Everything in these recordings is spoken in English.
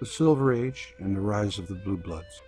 the Silver Age, and the rise of the Bluebloods.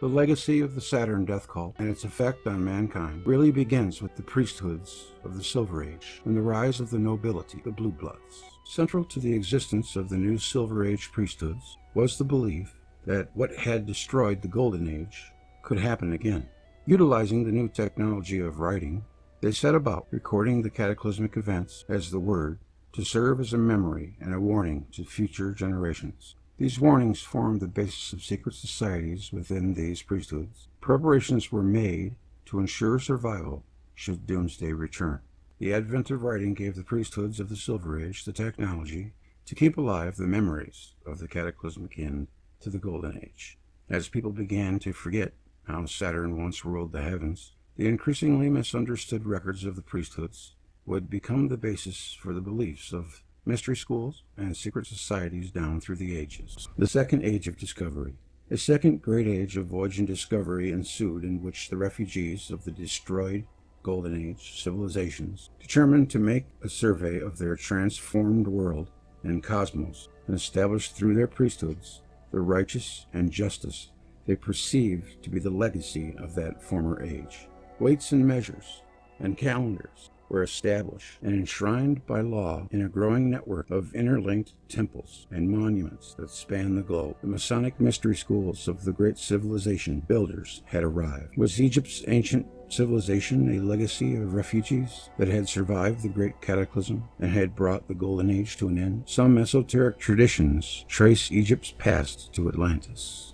The legacy of the Saturn death cult and its effect on mankind really begins with the priesthoods of the Silver Age and the rise of the nobility, the Bluebloods. Central to the existence of the new Silver Age priesthoods was the belief that what had destroyed the Golden Age could happen again. Utilizing the new technology of writing, they set about recording the cataclysmic events as the Word to serve as a memory and a warning to future generations. These warnings formed the basis of secret societies within these priesthoods. Preparations were made to ensure survival should doomsday return. The advent of writing gave the priesthoods of the Silver Age the technology to keep alive the memories of the cataclysmic end to the Golden Age. As people began to forget how Saturn once ruled the heavens, the increasingly misunderstood records of the priesthoods would become the basis for the beliefs of mystery schools and secret societies down through the ages. The Second Age of Discovery. A second great age of voyage and discovery ensued, in which the refugees of the destroyed Golden Age civilizations determined to make a survey of their transformed world and cosmos, and established through their priesthoods the righteous and justice they perceived to be the legacy of that former age. Weights and measures and calendars were established and enshrined by law in a growing network of interlinked temples and monuments that span the globe. The Masonic mystery schools of the great civilization builders had arrived. Was Egypt's ancient civilization a legacy of refugees that had survived the great cataclysm and had brought the Golden Age to an end? Some esoteric traditions trace Egypt's past to Atlantis.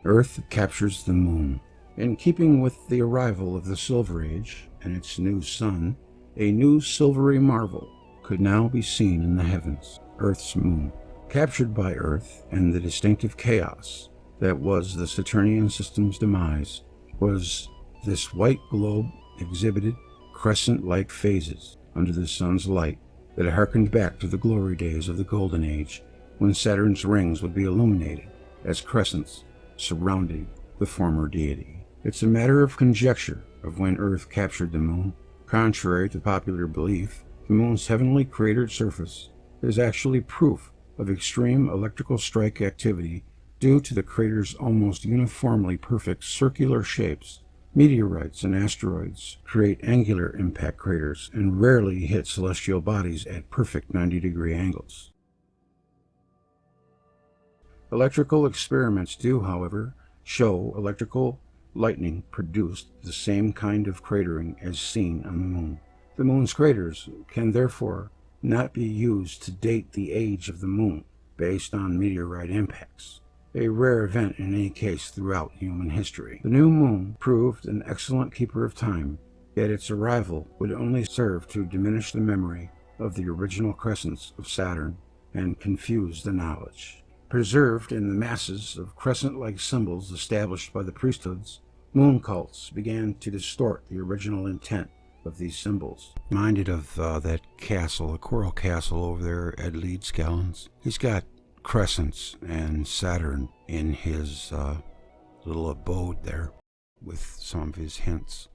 Earth captures the moon. In keeping with the arrival of the Silver Age and its new sun, a new silvery marvel could now be seen in the heavens, Earth's moon. Captured by Earth and the distinctive chaos that was the Saturnian system's demise, was this white globe exhibited crescent-like phases under the sun's light that harkened back to the glory days of the Golden Age, when Saturn's rings would be illuminated as crescents surrounding the former deity. It's a matter of conjecture of when Earth captured the moon. Contrary to popular belief, the moon's heavenly cratered surface is actually proof of extreme electrical strike activity due to the crater's almost uniformly perfect circular shapes. Meteorites and asteroids create angular impact craters and rarely hit celestial bodies at perfect 90-degree angles. Electrical experiments do, however, show electrical lightning produced the same kind of cratering as seen on the moon. The moon's craters can therefore not be used to date the age of the moon based on meteorite impacts, a rare event in any case throughout human history. The new moon proved an excellent keeper of time, yet its arrival would only serve to diminish the memory of the original crescents of Saturn and confuse the knowledge. Preserved in the masses of crescent-like symbols established by the priesthoods, moon cults began to distort the original intent of these symbols. Reminded of that castle, the coral castle over there at Leedskellens. He's got crescents and Saturn in his little abode there with some of his hints.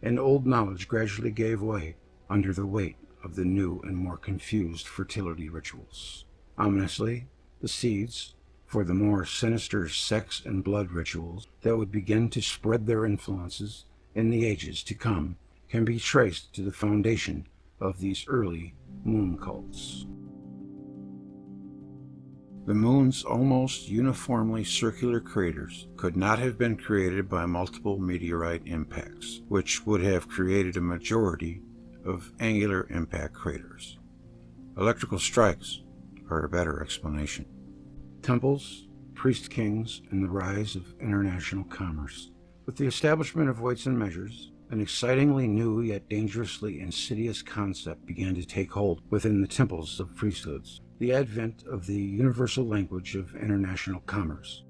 And old knowledge gradually gave way under the weight of the new and more confused fertility rituals. Ominously, the seeds for the more sinister sex and blood rituals that would begin to spread their influences in the ages to come can be traced to the foundation of these early moon cults. The moon's almost uniformly circular craters could not have been created by multiple meteorite impacts, which would have created a majority of angular impact craters. Electrical strikes are a better explanation. Temples, priest kings, and the rise of international commerce. With the establishment of weights and measures, an excitingly new yet dangerously insidious concept began to take hold within the temples of priesthoods: the advent of the universal language of international commerce.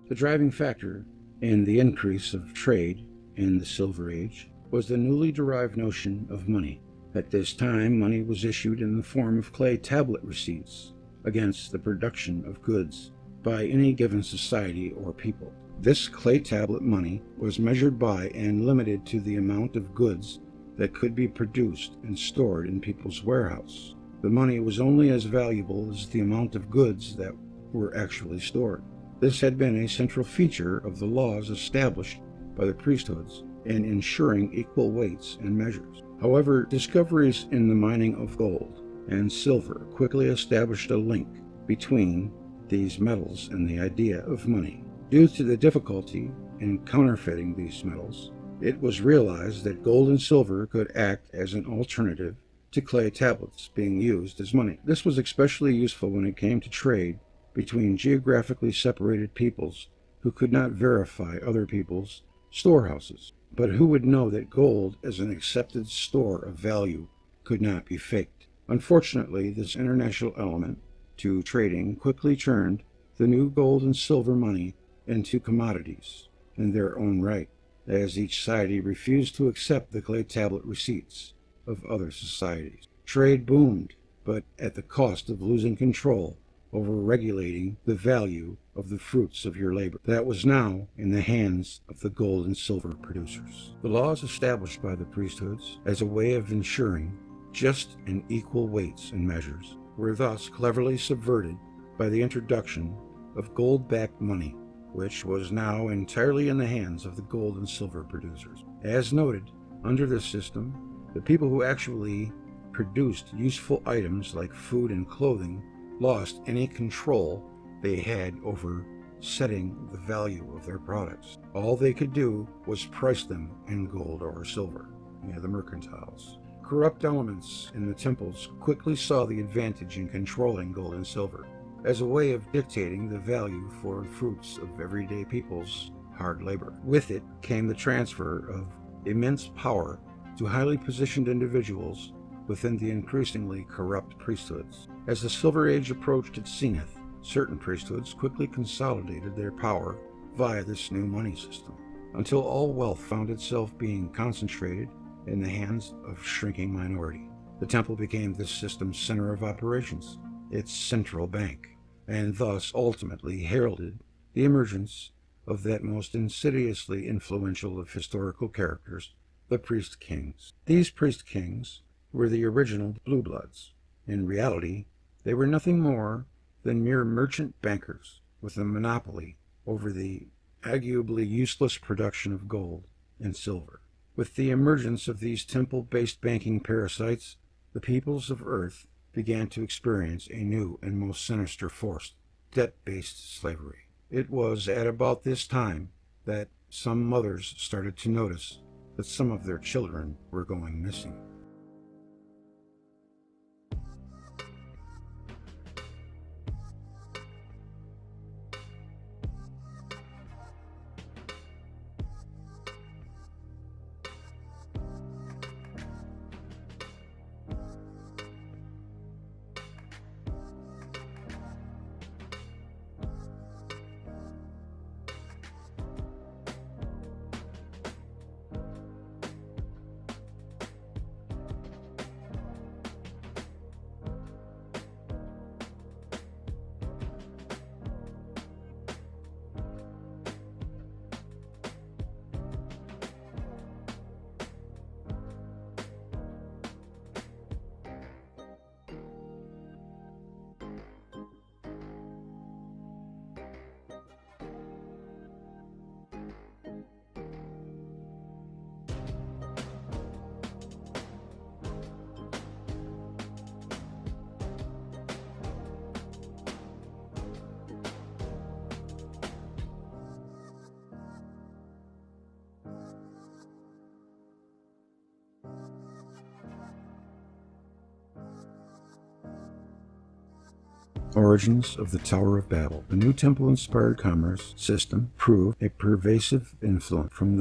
The driving factor in the increase of trade in the Silver Age was the newly derived notion of money. At this time, money was issued in the form of clay tablet receipts against the production of goods by any given society or people. This clay tablet money was measured by and limited to the amount of goods that could be produced and stored in people's warehouse. The money was only as valuable as the amount of goods that were actually stored. This had been a central feature of the laws established by the priesthoods in ensuring equal weights and measures. However, discoveries in the mining of gold and silver quickly established a link between these metals and the idea of money. Due to the difficulty in counterfeiting these metals, it was realized that gold and silver could act as an alternative to clay tablets being used as money. This was especially useful when it came to trade between geographically separated peoples who could not verify other people's storehouses, but who would know that gold as an accepted store of value could not be faked. Unfortunately, this international element to trading quickly turned the new gold and silver money into commodities in their own right, as each society refused to accept the clay tablet receipts of other societies. Trade boomed, but at the cost of losing control over regulating the value of the fruits of your labor. That was now in the hands of the gold and silver producers. The laws established by the priesthoods as a way of ensuring just and equal weights and measures were thus cleverly subverted by the introduction of gold-backed money, which was now entirely in the hands of the gold and silver producers. As noted, under this system, the people who actually produced useful items like food and clothing lost any control they had over setting the value of their products. All they could do was price them in gold or silver, the mercantiles. Corrupt elements in the temples quickly saw the advantage in controlling gold and silver as a way of dictating the value for the fruits of everyday people's hard labor. With it came the transfer of immense power to highly positioned individuals within the increasingly corrupt priesthoods. As the Silver Age approached its zenith, certain priesthoods quickly consolidated their power via this new money system, until all wealth found itself being concentrated in the hands of a shrinking minority. The temple became this system's center of operations, its central bank, and thus ultimately heralded the emergence of that most insidiously influential of historical characters, the priest kings. These priest kings were the original Bluebloods. In reality, they were nothing more than mere merchant bankers with a monopoly over the arguably useless production of gold and silver. With the emergence of these temple-based banking parasites, the peoples of Earth began to experience a new and most sinister force, debt-based slavery. It was at about this time that some mothers started to notice that some of their children were going missing. Origins of the Tower of Babel. The new temple-inspired commerce system proved a pervasive influence from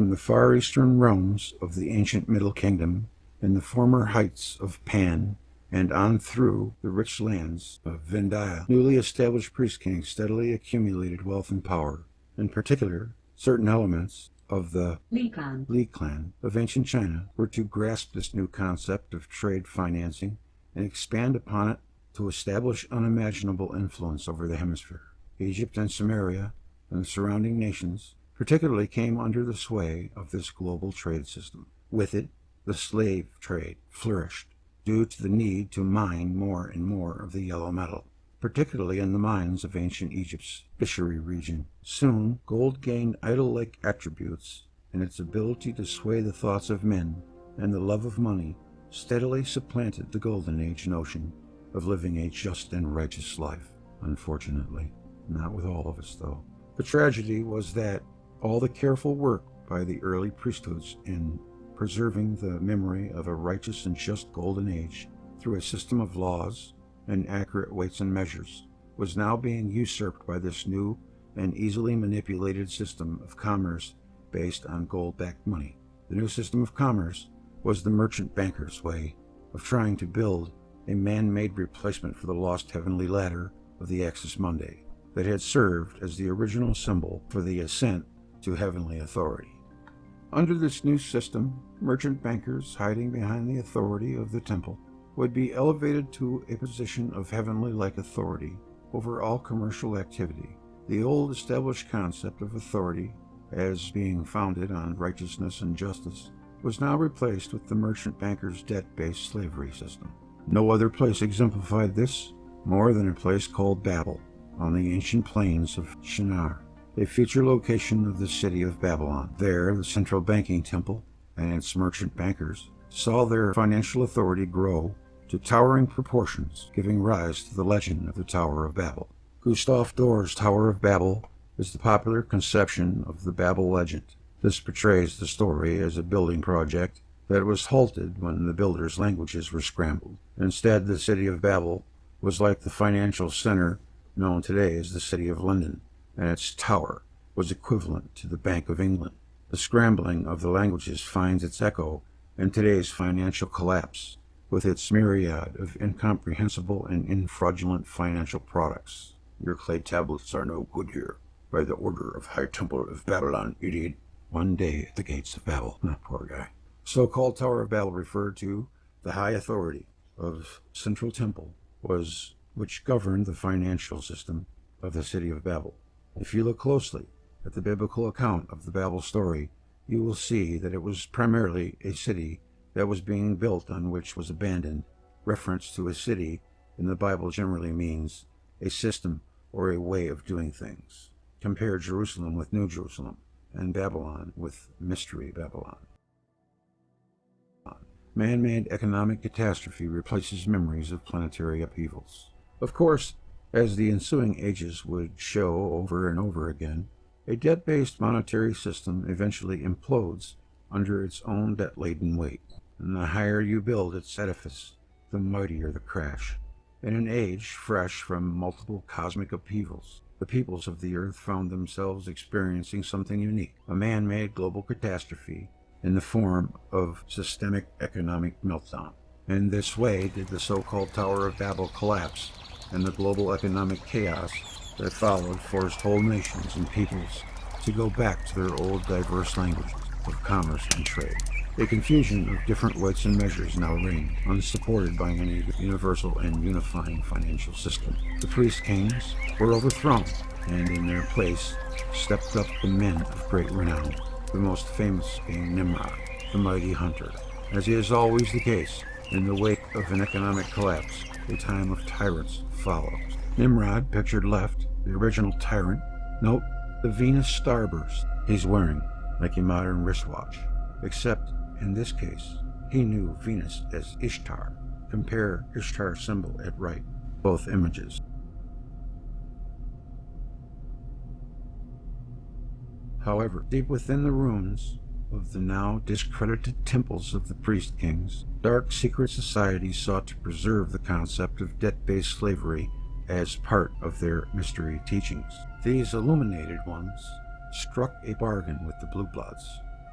the far eastern realms of the ancient Middle Kingdom and the former heights of Pan and on through the rich lands of Vendaya. Newly established priest kings steadily accumulated wealth and power. In particular, certain elements of the Li clan of ancient China were to grasp this new concept of trade financing and expand upon it to establish unimaginable influence over the hemisphere. Egypt and Samaria and the surrounding nations particularly came under the sway of this global trade system. With it, the slave trade flourished due to the need to mine more and more of the yellow metal, particularly in the mines of ancient Egypt's fishery region. Soon, gold gained idol-like attributes, and its ability to sway the thoughts of men and the love of money steadily supplanted the Golden Age notion of living a just and righteous life. Unfortunately, not with all of us, though. The tragedy was that all the careful work by the early priesthoods in preserving the memory of a righteous and just Golden Age through a system of laws and accurate weights and measures was now being usurped by this new and easily manipulated system of commerce based on gold-backed money. The new system of commerce was the merchant banker's way of trying to build a man-made replacement for the lost heavenly ladder of the Axis Mundi that had served as the original symbol for the ascent to heavenly authority. Under this new system, merchant bankers hiding behind the authority of the temple would be elevated to a position of heavenly-like authority over all commercial activity. The old established concept of authority as being founded on righteousness and justice was now replaced with the merchant banker's debt-based slavery system. No other place exemplified this more than a place called Babel on the ancient plains of Shinar, a future location of the city of Babylon. There, the central banking temple and its merchant bankers saw their financial authority grow to towering proportions, giving rise to the legend of the Tower of Babel. Gustav Dor's Tower of Babel is the popular conception of the Babel legend. This portrays the story as a building project that was halted when the builders' languages were scrambled. Instead, the city of Babel was like the financial center known today as the City of London, and its tower was equivalent to the Bank of England. The scrambling of the languages finds its echo in today's financial collapse, with its myriad of incomprehensible and infraudulent financial products. Your clay tablets are no good here. By the order of High Temple of Babylon, idiot. One day at the gates of Babel. Poor guy. So-called Tower of Babel referred to the high authority of Central Temple which governed the financial system of the city of Babel. If you look closely at the biblical account of the Babel story, you will see that it was primarily a city that was being built on which was abandoned. Reference to a city in the Bible generally means a system or a way of doing things. Compare Jerusalem with New Jerusalem, and Babylon with Mystery Babylon. Man-made economic catastrophe replaces memories of planetary upheavals. Of course, as the ensuing ages would show over and over again, a debt-based monetary system eventually implodes under its own debt-laden weight. And the higher you build its edifice, the mightier the crash. In an age fresh from multiple cosmic upheavals, the peoples of the earth found themselves experiencing something unique, a man-made global catastrophe in the form of systemic economic meltdown. In this way did the so-called Tower of Babel collapse, and the global economic chaos that followed forced whole nations and peoples to go back to their old diverse languages of commerce and trade. A confusion of different weights and measures now reigned, unsupported by any universal and unifying financial system. The priest-kings were overthrown, and in their place stepped up the men of great renown, the most famous being Nimrod, the mighty hunter. As is always the case, in the wake of an economic collapse, a time of tyrants follows. Nimrod, pictured left, the original tyrant. Note the Venus starburst he's wearing, like a modern wristwatch, except in this case, he knew Venus as Ishtar. Compare Ishtar symbol at right, both images. However, deep within the ruins of the now discredited temples of the priest-kings, dark secret societies sought to preserve the concept of debt-based slavery as part of their mystery teachings. These illuminated ones struck a bargain with the Bluebloods,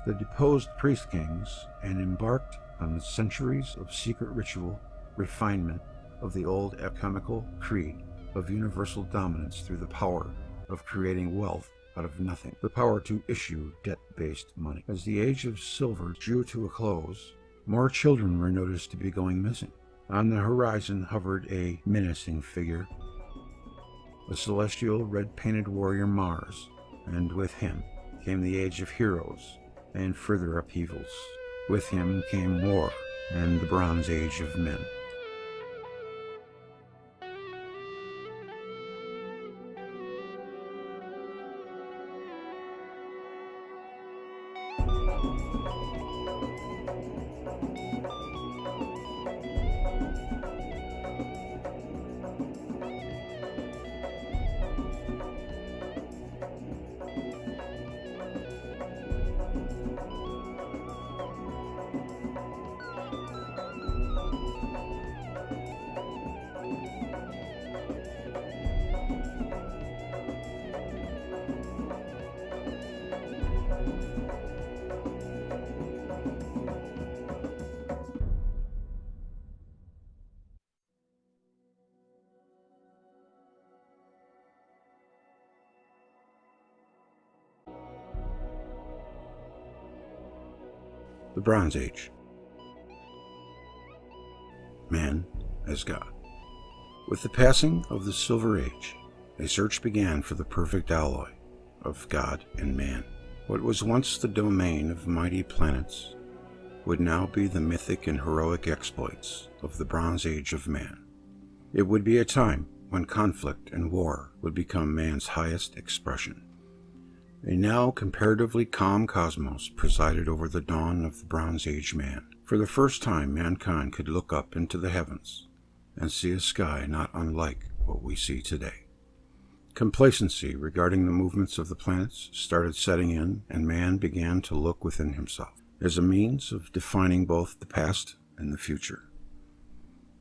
the deposed priest-kings, and embarked on the centuries of secret ritual refinement of the old alchemical creed of universal dominance through the power of creating wealth out of nothing, the power to issue debt-based money. As the age of silver drew to a close, more children were noticed to be going missing. On the horizon hovered a menacing figure. the celestial red-painted warrior Mars, and with him came the age of heroes and further upheavals. With him came war and the Bronze Age of men. The Bronze Age. Man as God. With the passing of the Silver Age, a search began for the perfect alloy of God and man. What was once the domain of mighty planets would now be the mythic and heroic exploits of the Bronze Age of man. It would be a time when conflict and war would become man's highest expression. A now comparatively calm cosmos presided over the dawn of the Bronze Age man. For the first time, mankind could look up into the heavens and see a sky not unlike what we see today. Complacency regarding the movements of the planets started setting in, and man began to look within himself as a means of defining both the past and the future.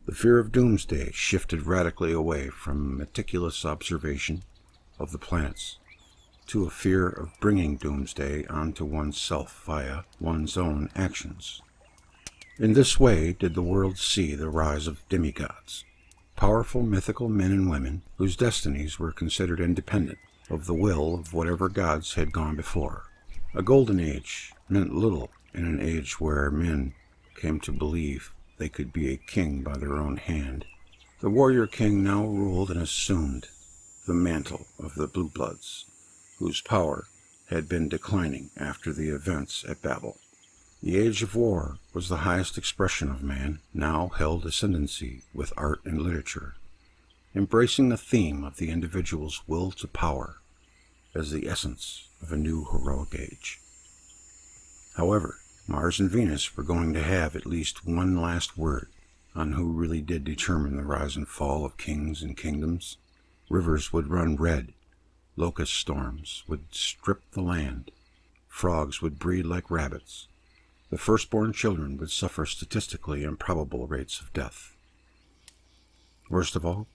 The fear of doomsday shifted radically away from meticulous observation of the planets to a fear of bringing doomsday onto oneself via one's own actions. In this way did the world see the rise of demigods, powerful mythical men and women whose destinies were considered independent of the will of whatever gods had gone before. A golden age meant little in an age where men came to believe they could be a king by their own hand. The warrior king now ruled and assumed the mantle of the Bluebloods, whose power had been declining after the events at Babel. The age of war was the highest expression of man, now held ascendancy with art and literature, embracing the theme of the individual's will to power as the essence of a new heroic age. However, Mars and Venus were going to have at least one last word on who really did determine the rise and fall of kings and kingdoms. Rivers would run red, locust storms would strip the land, frogs would breed like rabbits, the firstborn children would suffer statistically improbable rates of death. Worst of all,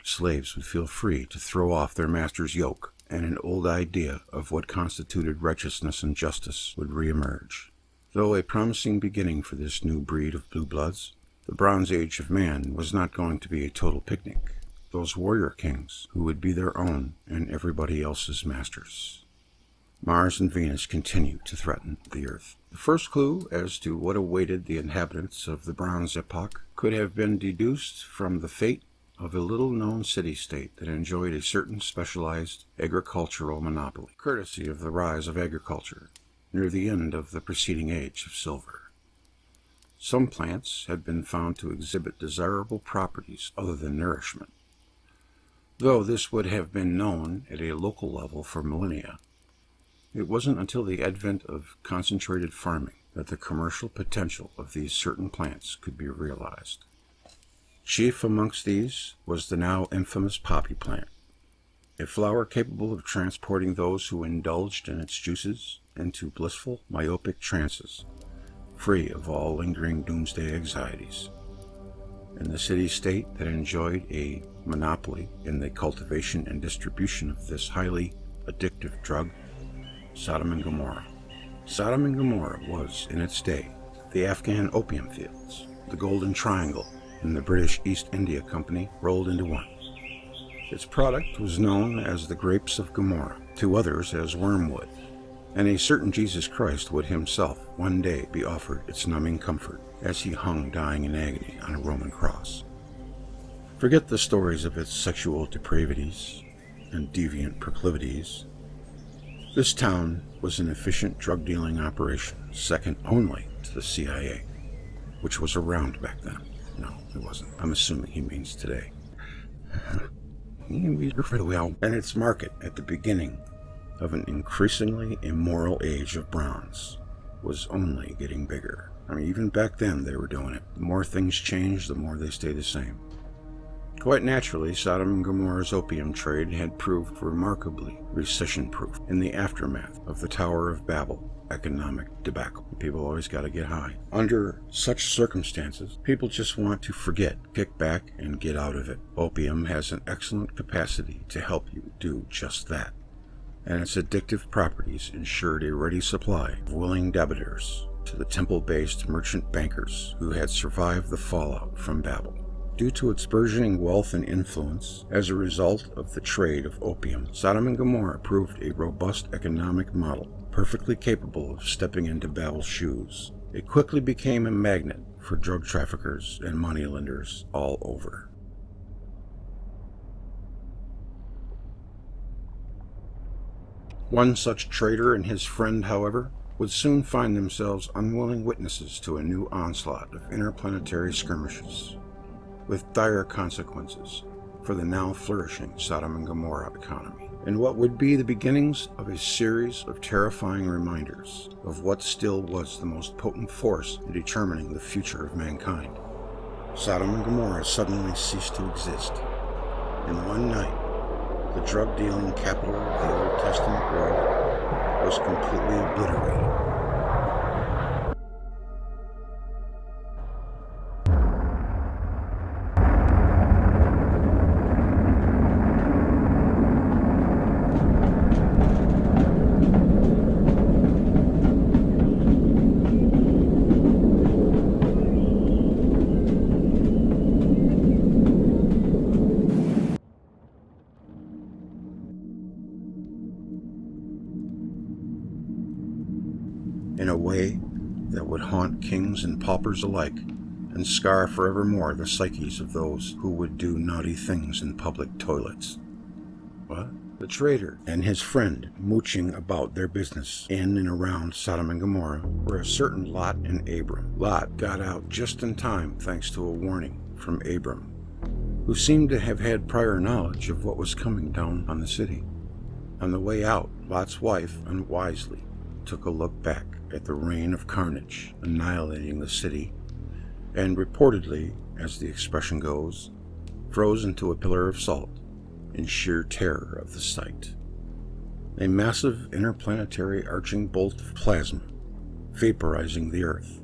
slaves would feel free to throw off their master's yoke, and an old idea of what constituted righteousness and justice would reemerge. Though a promising beginning for this new breed of Bluebloods, the Bronze Age of man was not going to be a total picnic. Those warrior kings who would be their own and everybody else's masters. Mars and Venus continue to threaten the Earth. The first clue as to what awaited the inhabitants of the Bronze Epoch could have been deduced from the fate of a little-known city-state that enjoyed a certain specialized agricultural monopoly, courtesy of the rise of agriculture near the end of the preceding age of silver. Some plants had been found to exhibit desirable properties other than nourishment. Though this would have been known at a local level for millennia, it wasn't until the advent of concentrated farming that the commercial potential of these certain plants could be realized. Chief amongst these was the now infamous poppy plant, a flower capable of transporting those who indulged in its juices into blissful, myopic trances, free of all lingering doomsday anxieties. In the city-state that enjoyed a monopoly in the cultivation and distribution of this highly addictive drug, Sodom and Gomorrah. Sodom and Gomorrah was, in its day, the Afghan opium fields, the Golden Triangle, and the British East India Company rolled into one. Its product was known as the grapes of Gomorrah, to others as wormwood, and a certain Jesus Christ would himself one day be offered its numbing comfort as he hung dying in agony on a Roman cross. Forget the stories of its sexual depravities and deviant proclivities. This town was an efficient drug-dealing operation, second only to the CIA, which was around back then. No, it wasn't. I'm assuming he means today. And its market at the beginning of an increasingly immoral age of bronze was only getting bigger. I mean, even back then they were doing it. The more things change, the more they stay the same. Quite naturally, Sodom and Gomorrah's opium trade had proved remarkably recession-proof in the aftermath of the Tower of Babel economic debacle. People always got to get high. Under such circumstances, people just want to forget, kick back, and get out of it. Opium has an excellent capacity to help you do just that, and its addictive properties ensured a ready supply of willing debitors to the temple-based merchant bankers who had survived the fallout from Babel. Due to its burgeoning wealth and influence as a result of the trade of opium, Sodom and Gomorrah proved a robust economic model, perfectly capable of stepping into Babel's shoes. It quickly became a magnet for drug traffickers and moneylenders all over. One such trader and his friend, however, would soon find themselves unwilling witnesses to a new onslaught of interplanetary skirmishes, with dire consequences for the now flourishing Sodom and Gomorrah economy, and what would be the beginnings of a series of terrifying reminders of what still was the most potent force in determining the future of mankind. Sodom and Gomorrah suddenly ceased to exist. In one night, the drug-dealing capital of the Old Testament world was completely obliterated. In a way that would haunt kings and paupers alike, and scar forevermore the psyches of those who would do naughty things in public toilets. What? The trader and his friend mooching about their business in and around Sodom and Gomorrah were a certain Lot and Abram. Lot got out just in time thanks to a warning from Abram, who seemed to have had prior knowledge of what was coming down on the city. On the way out, Lot's wife unwisely took a look back at the rain of carnage annihilating the city, and reportedly, as the expression goes, froze into a pillar of salt in sheer terror of the sight. A massive interplanetary arching bolt of plasma vaporizing the Earth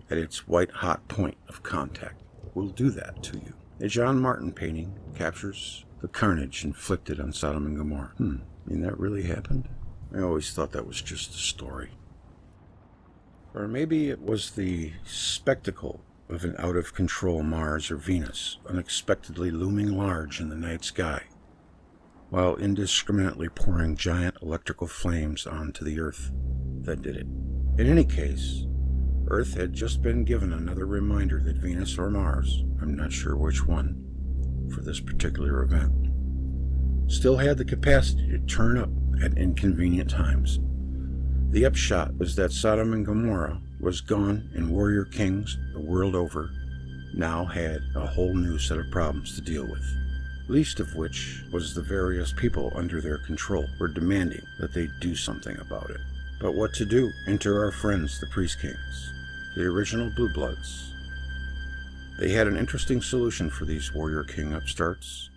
at its white-hot point of contact will do that to you. A John Martin painting captures the carnage inflicted on Sodom and Gomorrah. That really happened? I always thought that was just a story. Or maybe it was the spectacle of an out-of-control Mars or Venus unexpectedly looming large in the night sky, while indiscriminately pouring giant electrical flames onto the Earth that did it. In any case, Earth had just been given another reminder that Venus or Mars, I'm not sure which one, for this particular event, still had the capacity to turn up at inconvenient times. The upshot was that Sodom and Gomorrah was gone, and warrior kings the world over now had a whole new set of problems to deal with, least of which was the various people under their control were demanding that they do something about it. But what to do? Enter our friends, the Priest Kings, the original Bluebloods. They had an interesting solution for these warrior king upstarts,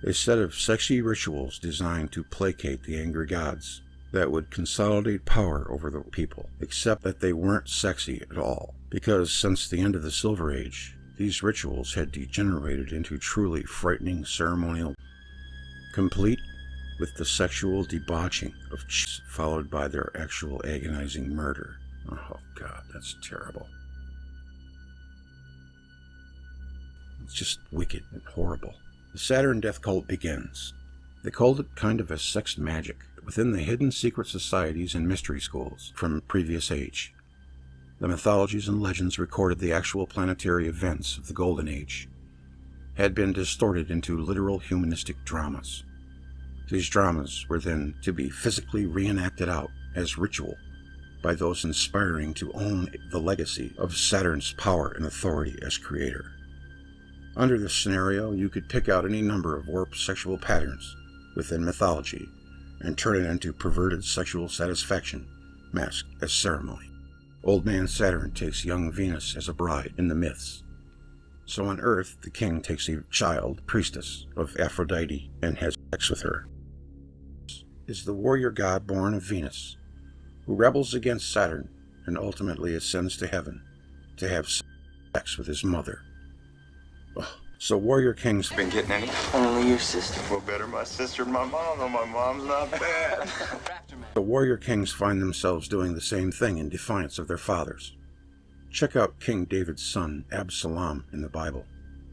a set of sexy rituals designed to placate the angry gods that would consolidate power over the people, except that they weren't sexy at all, because since the end of the Silver Age, these rituals had degenerated into truly frightening ceremonial, complete with the sexual debauching of chicks, followed by their actual agonizing murder. Oh God, that's terrible. It's just wicked and horrible. The Saturn death cult begins. They called it kind of a sex magic within the hidden secret societies and mystery schools from a previous age. The mythologies and legends recorded the actual planetary events of the Golden Age had been distorted into literal humanistic dramas. These dramas were then to be physically reenacted out as ritual by those aspiring to own the legacy of Saturn's power and authority as creator. Under this scenario, you could pick out any number of warped sexual patterns within mythology and turn it into perverted sexual satisfaction masked as ceremony. Old man Saturn takes young Venus as a bride in the myths. So on Earth, the king takes a child, priestess of Aphrodite, and has sex with her. Is the warrior god born of Venus, who rebels against Saturn and ultimately ascends to heaven to have sex with his mother. So warrior kings Been getting any? Only your sister. Well, better my sister than my mom, though my mom's not bad. The warrior kings find themselves doing the same thing in defiance of their fathers. Check out King David's son, Absalom, in the Bible.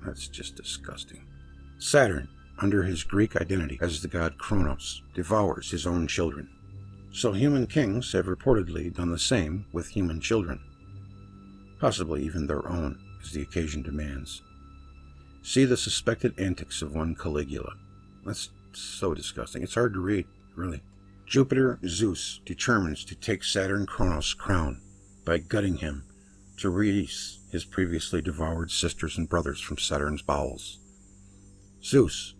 That's just disgusting. Saturn, under his Greek identity as the god Kronos, devours his own children. So human kings have reportedly done the same with human children. Possibly even their own, as the occasion demands. See the suspected antics of one Caligula. That's so disgusting. It's hard to read, really. Jupiter Zeus determines to take Saturn Kronos' crown by gutting him to release his previously devoured sisters and brothers from Saturn's bowels. Zeus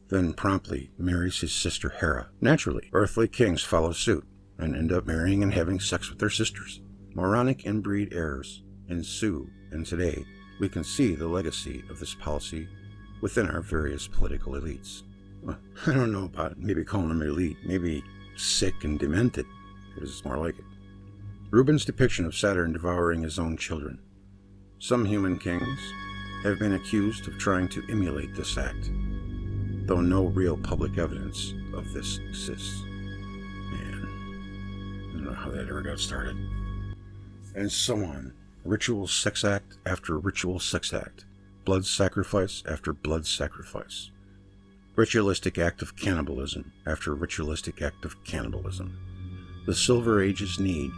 then promptly marries his sister Hera. Naturally, earthly kings follow suit and end up marrying and having sex with their sisters. Moronic inbreed errors ensue, and today we can see the legacy of this policy within our various political elites. Well, I don't know about maybe calling them elite, maybe sick and demented. It is more like it. Rubens' depiction of Saturn devouring his own children. Some human kings have been accused of trying to emulate this act, though no real public evidence of this exists. Man, I don't know how that ever got started. And so on. Ritual sex act after ritual sex act. Blood sacrifice after blood sacrifice. Ritualistic act of cannibalism after ritualistic act of cannibalism. The Silver Age's need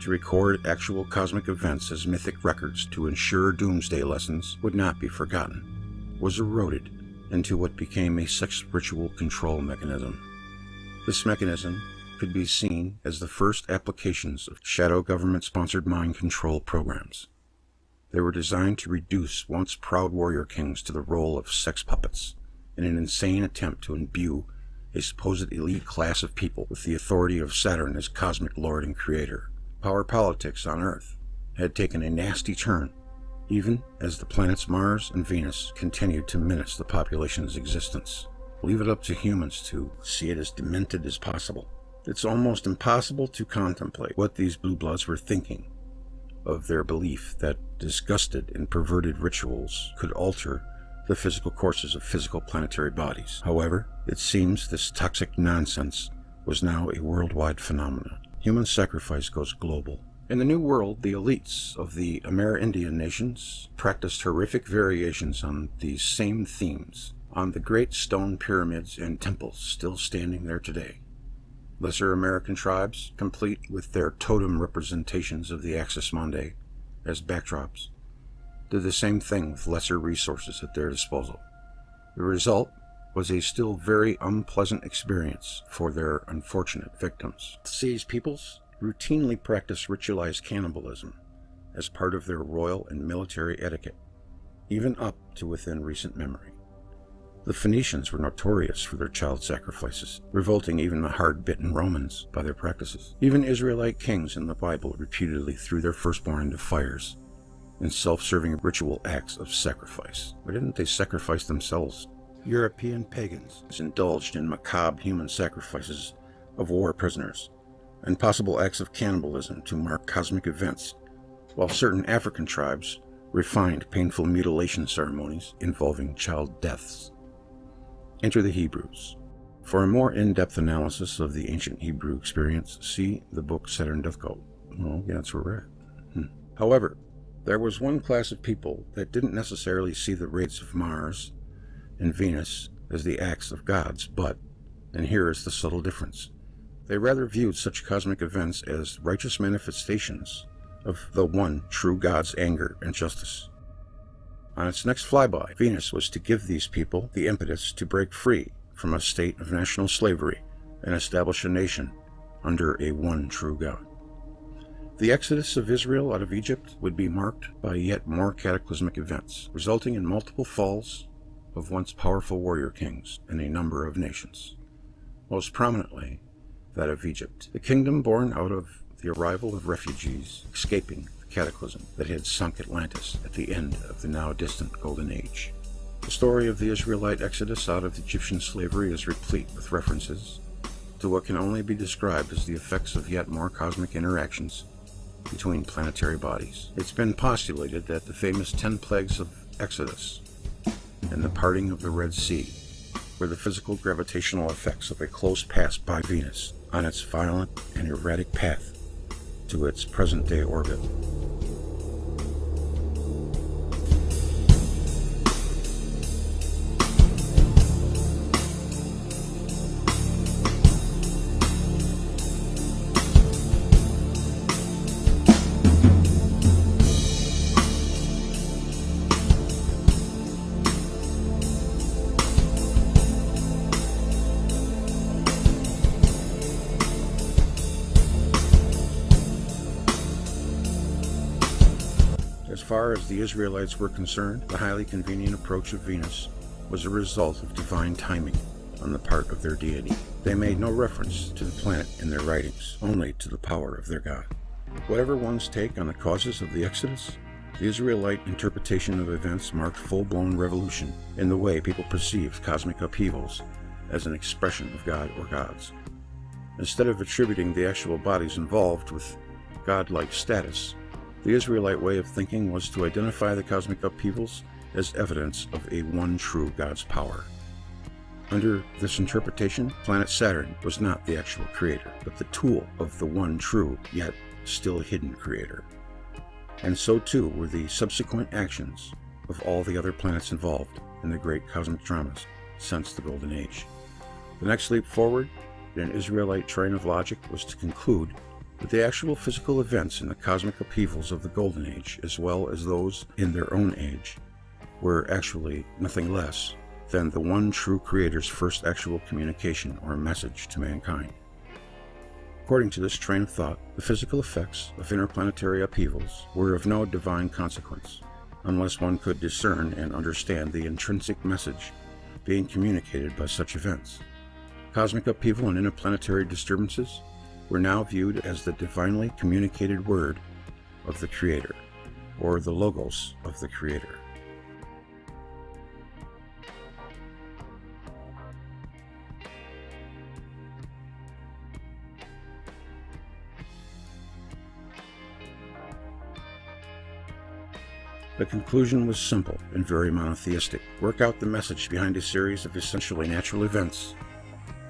to record actual cosmic events as mythic records to ensure doomsday lessons would not be forgotten, was eroded into what became a sex ritual control mechanism. This mechanism could be seen as the first applications of shadow government-sponsored mind control programs. They were designed to reduce once proud warrior kings to the role of sex puppets in an insane attempt to imbue a supposed elite class of people with the authority of Saturn as cosmic lord and creator. Power politics on Earth had taken a nasty turn, even as the planets Mars and Venus continued to menace the population's existence. Leave it up to humans to see it as demented as possible. It's almost impossible to contemplate what these Bluebloods were thinking of their belief that disgusted and perverted rituals could alter the physical courses of physical planetary bodies. However, it seems this toxic nonsense was now a worldwide phenomenon. Human sacrifice goes global. In the New World, the elites of the Amerindian nations practiced horrific variations on these same themes on the great stone pyramids and temples still standing there today. Lesser American tribes, complete with their totem representations of the Axis Mundi as backdrops, did the same thing with lesser resources at their disposal. The result was a still very unpleasant experience for their unfortunate victims. These peoples routinely practiced ritualized cannibalism as part of their royal and military etiquette, even up to within recent memory. The Phoenicians were notorious for their child sacrifices, revolting even the hard-bitten Romans by their practices. Even Israelite kings in the Bible repeatedly threw their firstborn into fires in self-serving ritual acts of sacrifice. Why didn't they sacrifice themselves? European pagans indulged in macabre human sacrifices of war prisoners and possible acts of cannibalism to mark cosmic events, while certain African tribes refined painful mutilation ceremonies involving child deaths. Enter the Hebrews. For a more in-depth analysis of the ancient Hebrew experience, see the book Saturn Death Cult. Well, yeah, that's where we're at. However, there was one class of people that didn't necessarily see the raids of Mars and Venus as the acts of gods, but, and here is the subtle difference, they rather viewed such cosmic events as righteous manifestations of the one true God's anger and justice. On its next flyby, Venus was to give these people the impetus to break free from a state of national slavery and establish a nation under a one true God. The exodus of Israel out of Egypt would be marked by yet more cataclysmic events, resulting in multiple falls of once powerful warrior kings in a number of nations, most prominently that of Egypt, the kingdom born out of the arrival of refugees escaping the cataclysm that had sunk Atlantis at the end of the now distant Golden Age. The story of the Israelite exodus out of Egyptian slavery is replete with references to what can only be described as the effects of yet more cosmic interactions between planetary bodies. It's been postulated that the famous 10 plagues of Exodus and the parting of the Red Sea were the physical gravitational effects of a close pass by Venus on its violent and erratic path to its present-day orbit. As far as the Israelites were concerned, the highly convenient approach of Venus was a result of divine timing on the part of their deity. They made no reference to the planet in their writings, only to the power of their God. Whatever one's take on the causes of the Exodus, the Israelite interpretation of events marked full-blown revolution in the way people perceived cosmic upheavals as an expression of God or gods. Instead of attributing the actual bodies involved with godlike status, the Israelite way of thinking was to identify the cosmic upheavals as evidence of a one true God's power. Under this interpretation, planet Saturn was not the actual creator, but the tool of the one true, yet still hidden creator. And so too were the subsequent actions of all the other planets involved in the great cosmic dramas since the Golden Age. The next leap forward in an Israelite train of logic was to conclude that the actual physical events in the cosmic upheavals of the Golden Age, as well as those in their own age, were actually nothing less than the one true Creator's first actual communication or message to mankind. According to this train of thought, the physical effects of interplanetary upheavals were of no divine consequence, unless one could discern and understand the intrinsic message being communicated by such events. Cosmic upheaval and interplanetary disturbances were now viewed as the divinely communicated word of the Creator, or the Logos of the Creator. The conclusion was simple and very monotheistic. Work out the message behind a series of essentially natural events,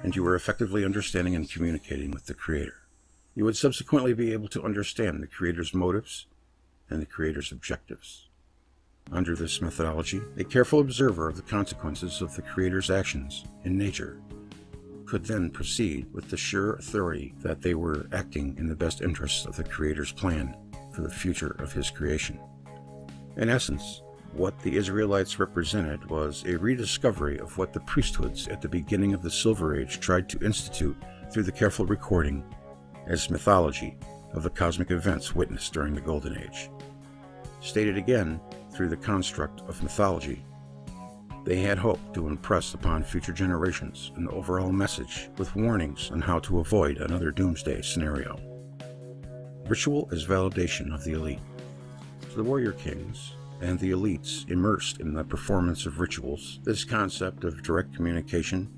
and you were effectively understanding and communicating with the Creator. You would subsequently be able to understand the Creator's motives and the Creator's objectives. Under this methodology, a careful observer of the consequences of the Creator's actions in nature could then proceed with the sure authority that they were acting in the best interests of the Creator's plan for the future of His creation. In essence, what the Israelites represented was a rediscovery of what the priesthoods at the beginning of the Silver Age tried to institute through the careful recording as mythology of the cosmic events witnessed during the Golden Age. Stated again through the construct of mythology, they had hoped to impress upon future generations an overall message with warnings on how to avoid another doomsday scenario. Ritual as validation of the elite. To the warrior kings and the elites immersed in the performance of rituals, this concept of direct communication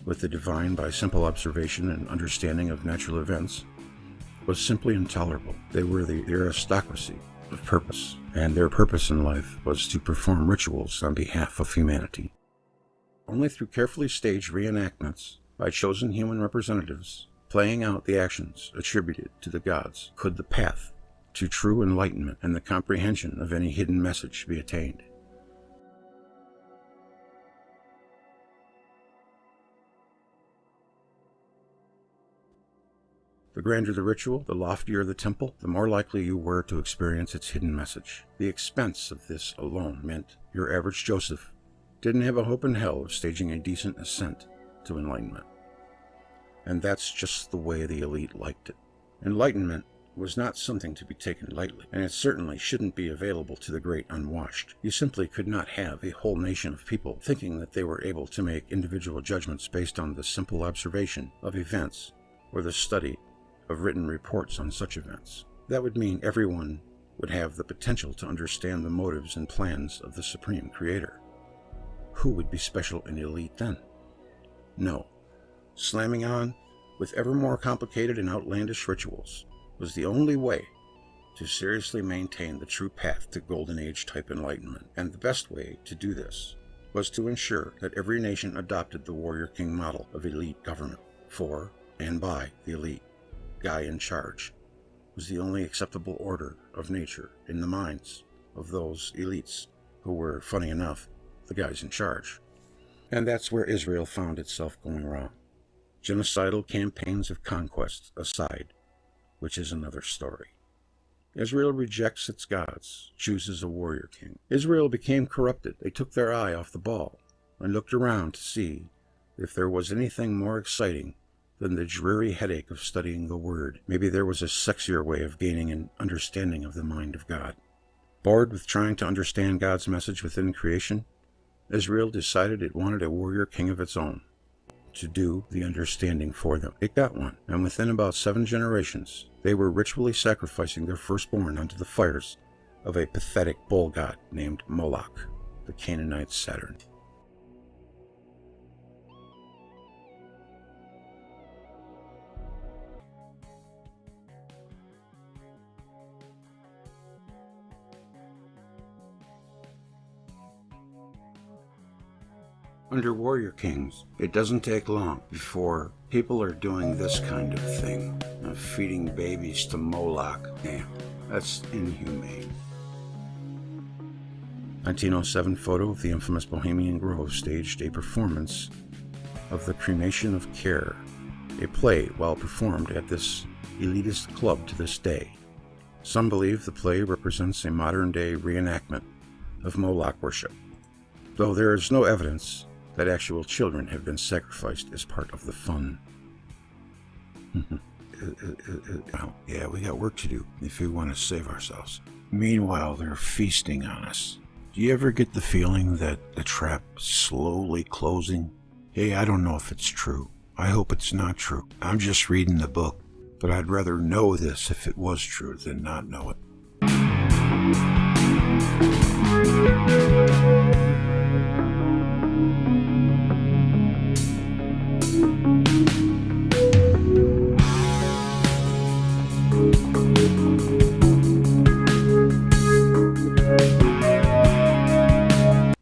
with the divine by simple observation and understanding of natural events was simply intolerable. They were the aristocracy of purpose, and their purpose in life was to perform rituals on behalf of humanity. Only through carefully staged reenactments by chosen human representatives playing out the actions attributed to the gods could the path to true enlightenment and the comprehension of any hidden message be attained. The grander the ritual, the loftier the temple, the more likely you were to experience its hidden message. The expense of this alone meant your average Joseph didn't have a hope in hell of staging a decent ascent to enlightenment. And that's just the way the elite liked it. Enlightenment was not something to be taken lightly, and it certainly shouldn't be available to the great unwashed. You simply could not have a whole nation of people thinking that they were able to make individual judgments based on the simple observation of events or the study of written reports on such events. That would mean everyone would have the potential to understand the motives and plans of the Supreme Creator. Who would be special and elite then? No. Slamming on with ever more complicated and outlandish rituals was the only way to seriously maintain the true path to Golden Age type enlightenment, and the best way to do this was to ensure that every nation adopted the warrior king model of elite government. For and by the elite. Guy in charge was the only acceptable order of nature in the minds of those elites who were, funny enough, the guys in charge. And that's where Israel found itself going wrong. Genocidal campaigns of conquest aside, which is another story. Israel rejects its gods, chooses a warrior king. Israel became corrupted. They took their eye off the ball and looked around to see if there was anything more exciting than the dreary headache of studying the Word. Maybe there was a sexier way of gaining an understanding of the mind of God. Bored with trying to understand God's message within creation, Israel decided it wanted a warrior king of its own to do the understanding for them. It got one, and within about 7 generations, they were ritually sacrificing their firstborn onto the fires of a pathetic bull god named Moloch, the Canaanite Saturn. Under warrior kings, it doesn't take long before people are doing this kind of thing, feeding babies to Moloch. Damn, that's inhumane. 1907 photo of the infamous Bohemian Grove staged a performance of The Cremation of Care, a play well performed at this elitist club to this day. Some believe the play represents a modern-day reenactment of Moloch worship, though there is no evidence that actual children have been sacrificed as part of the fun. Well, yeah, we got work to do if we want to save ourselves. Meanwhile, they're feasting on us. Do you ever get the feeling that the trap's slowly closing? Hey, I don't know if it's true. I hope it's not true. I'm just reading the book, but I'd rather know this if it was true than not know it.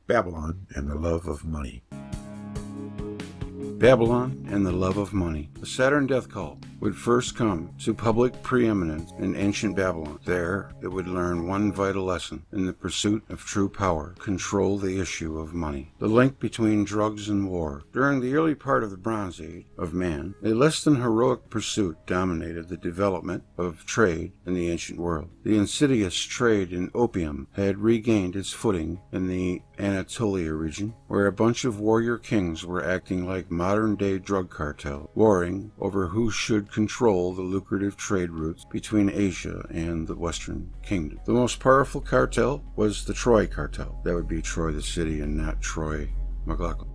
Babylon and the Love of Money. Babylon and the Love of Money. The Saturn death cult would first come to public preeminence in ancient Babylon. There, it would learn one vital lesson in the pursuit of true power: control the issue of money. The link between drugs and war. During the early part of the Bronze Age of man, a less than heroic pursuit dominated the development of trade in the ancient world. The insidious trade in opium had regained its footing in the Anatolia region, where a bunch of warrior kings were acting like modern-day drug cartels, warring over who should control the lucrative trade routes between Asia and the Western Kingdom. The most powerful cartel was the Troy cartel. That would be Troy the city and not Troy McLaughlin.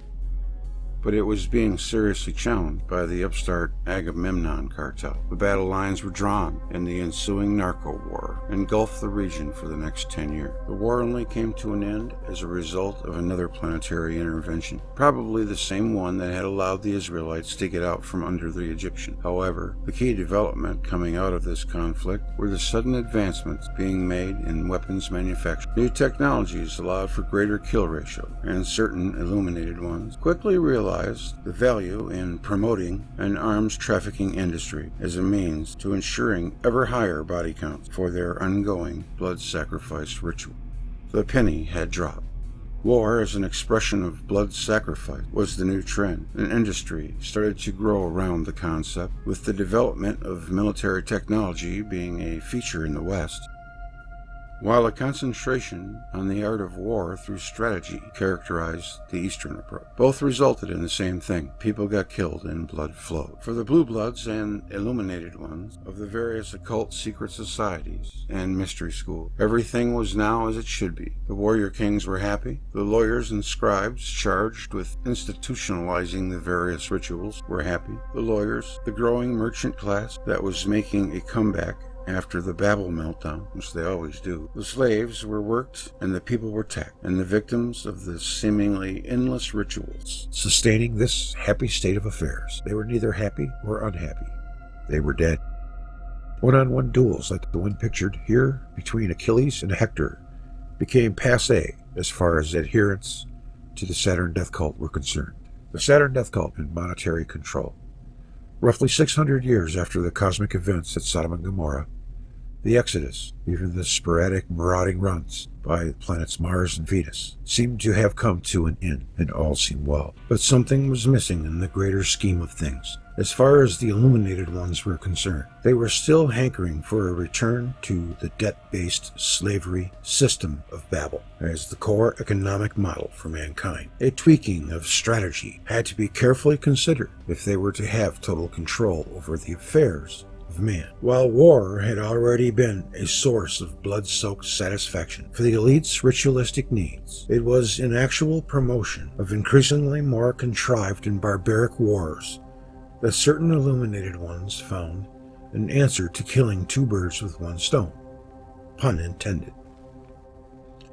But it was being seriously challenged by the upstart Agamemnon cartel. The battle lines were drawn, and the ensuing narco war engulfed the region for the next 10 years. The war only came to an end as a result of another planetary intervention, probably the same one that had allowed the Israelites to get out from under the Egyptians. However, the key development coming out of this conflict were the sudden advancements being made in weapons manufacture. New technologies allowed for greater kill ratio, and certain illuminated ones quickly realized the value in promoting an arms trafficking industry as a means to ensuring ever higher body counts for their ongoing blood sacrifice ritual. The penny had dropped. War as an expression of blood sacrifice was the new trend. An industry started to grow around the concept, with the development of military technology being a feature in the West, while a concentration on the art of war through strategy characterized the Eastern approach. Both resulted in the same thing. People got killed and blood flowed. For the Bluebloods and illuminated ones of the various occult secret societies and mystery schools, everything was now as it should be. The warrior kings were happy. The lawyers and scribes charged with institutionalizing the various rituals were happy. The lawyers, the growing merchant class that was making a comeback after the Babel meltdown, which they always do. The slaves were worked and the people were taxed, and the victims of the seemingly endless rituals sustaining this happy state of affairs. They were neither happy or unhappy. They were dead. One-on-one duels like the one pictured here between Achilles and Hector became passé as far as adherents to the Saturn death cult were concerned. The Saturn death cult had monetary control. Roughly 600 years after the cosmic events at Sodom and Gomorrah, the Exodus, even the sporadic marauding runs by the planets Mars and Venus, seemed to have come to an end, and all seemed well. But something was missing in the greater scheme of things. As far as the illuminated ones were concerned, they were still hankering for a return to the debt-based slavery system of Babel as the core economic model for mankind. A tweaking of strategy had to be carefully considered if they were to have total control over the affairs of man. While war had already been a source of blood-soaked satisfaction for the elite's ritualistic needs, it was an actual promotion of increasingly more contrived and barbaric wars that certain illuminated ones found an answer to killing two birds with one stone. Pun intended.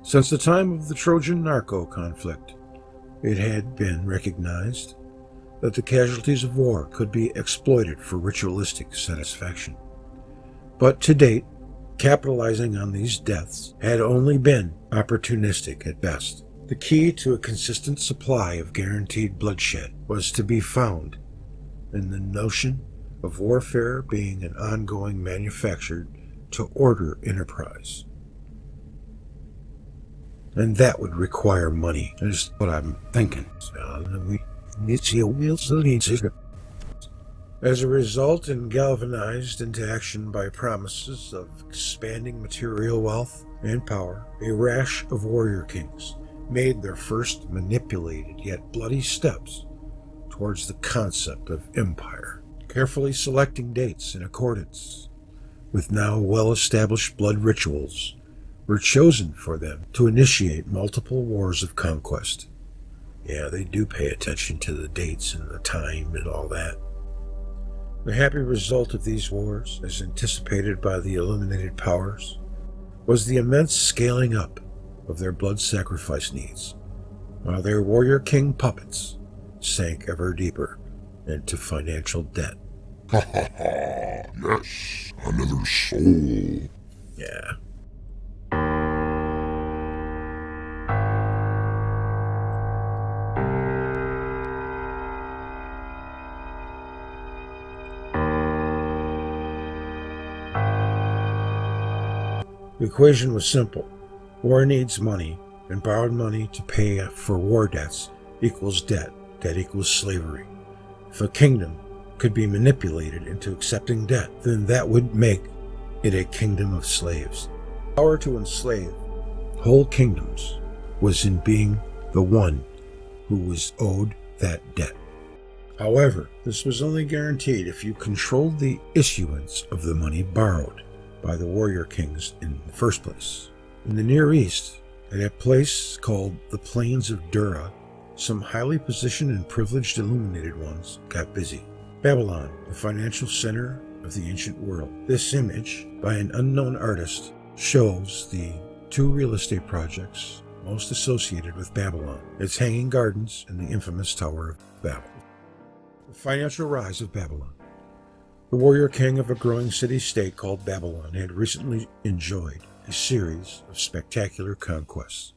Since the time of the Trojan narco conflict, it had been recognized that the casualties of war could be exploited for ritualistic satisfaction. But to date, capitalizing on these deaths had only been opportunistic at best. The key to a consistent supply of guaranteed bloodshed was to be found in the notion of warfare being an ongoing manufactured-to-order enterprise. And that would require money, is what I'm thinking. As a result, and galvanized into action by promises of expanding material wealth and power, a rash of warrior kings made their first manipulated yet bloody steps towards the concept of empire, carefully selecting dates in accordance with now well-established blood rituals were chosen for them to initiate multiple wars of conquest. Yeah, they do pay attention to the dates and the time and all that. The happy result of these wars, as anticipated by the illuminated powers, was the immense scaling up of their blood sacrifice needs, while their warrior king puppets sank ever deeper into financial debt. Ha ha ha, yes, another soul. Yeah. The equation was simple. War needs money, and borrowed money to pay for war debts equals debt. Debt equals slavery. If a kingdom could be manipulated into accepting debt, then that would make it a kingdom of slaves. Power to enslave whole kingdoms was in being the one who was owed that debt. However, this was only guaranteed if you controlled the issuance of the money borrowed by the warrior kings in the first place. In the Near East, at a place called the Plains of Dura, some highly positioned and privileged illuminated ones got busy. Babylon, the financial center of the ancient world. This image, by an unknown artist, shows the two real estate projects most associated with Babylon, its hanging gardens and the infamous Tower of Babel. The financial rise of Babylon. The warrior king of a growing city-state called Babylon had recently enjoyed a series of spectacular conquests.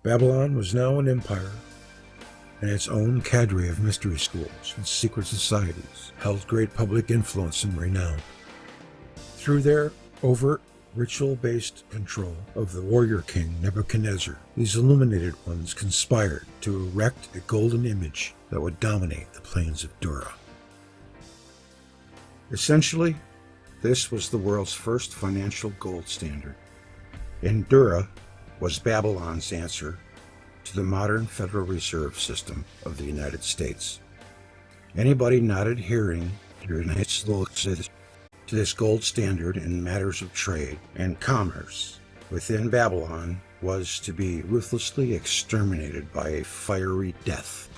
Babylon was now an empire, and its own cadre of mystery schools and secret societies held great public influence and renown. Through their overt ritual-based control of the warrior king Nebuchadnezzar, these illuminated ones conspired to erect a golden image that would dominate the plains of Dura. Essentially, this was the world's first financial gold standard, and Dura was Babylon's answer to the modern Federal Reserve System of the United States. Anybody not adhering to this gold standard in matters of trade and commerce within Babylon was to be ruthlessly exterminated by a fiery death.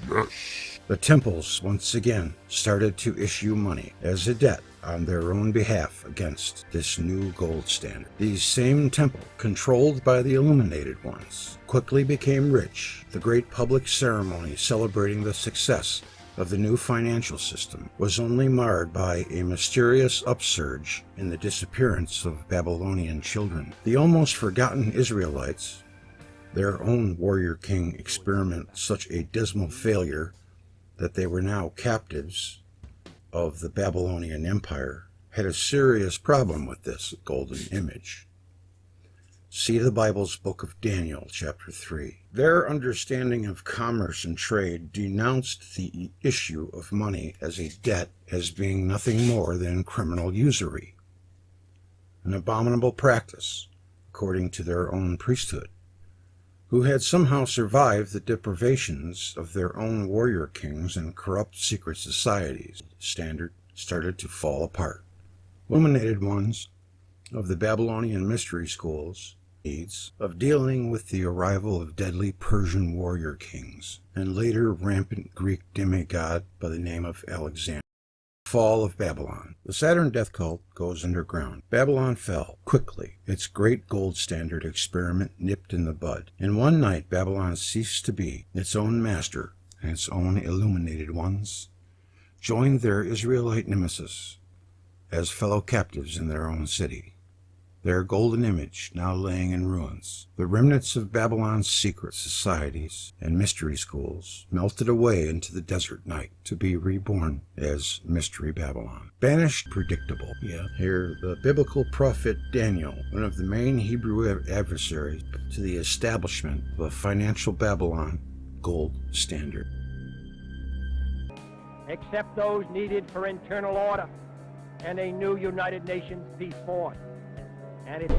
Yes. The temples once again started to issue money as a debt on their own behalf against this new gold standard. These same temples, controlled by the illuminated ones, quickly became rich. The great public ceremony celebrating the success of the new financial system was only marred by a mysterious upsurge in the disappearance of Babylonian children. The almost forgotten Israelites, their own warrior king experiment such a dismal failure that they were now captives of the Babylonian Empire, had a serious problem with this golden image. See the Bible's book of Daniel, chapter 3. Their understanding of commerce and trade denounced the issue of money as a debt as being nothing more than criminal usury, an abominable practice, according to their own priesthood, who had somehow survived the deprivations of their own warrior kings and corrupt secret societies. Standard started to fall apart. Illuminated ones of the Babylonian mystery schools needs of dealing with the arrival of deadly Persian warrior kings and later rampant Greek demigod by the name of Alexander. Fall of Babylon. The Saturn death cult goes underground. Babylon fell quickly, its great gold standard experiment nipped in the bud. In one night, Babylon ceased to be its own master, and its own illuminated ones joined their Israelite nemesis as fellow captives in their own city, their golden image now laying in ruins. The remnants of Babylon's secret societies and mystery schools melted away into the desert night to be reborn as Mystery Babylon. Banished, predictable. Here, the biblical prophet Daniel, one of the main Hebrew adversaries to the establishment of a financial Babylon gold standard. Except those needed for internal order and a new United Nations peace force. And it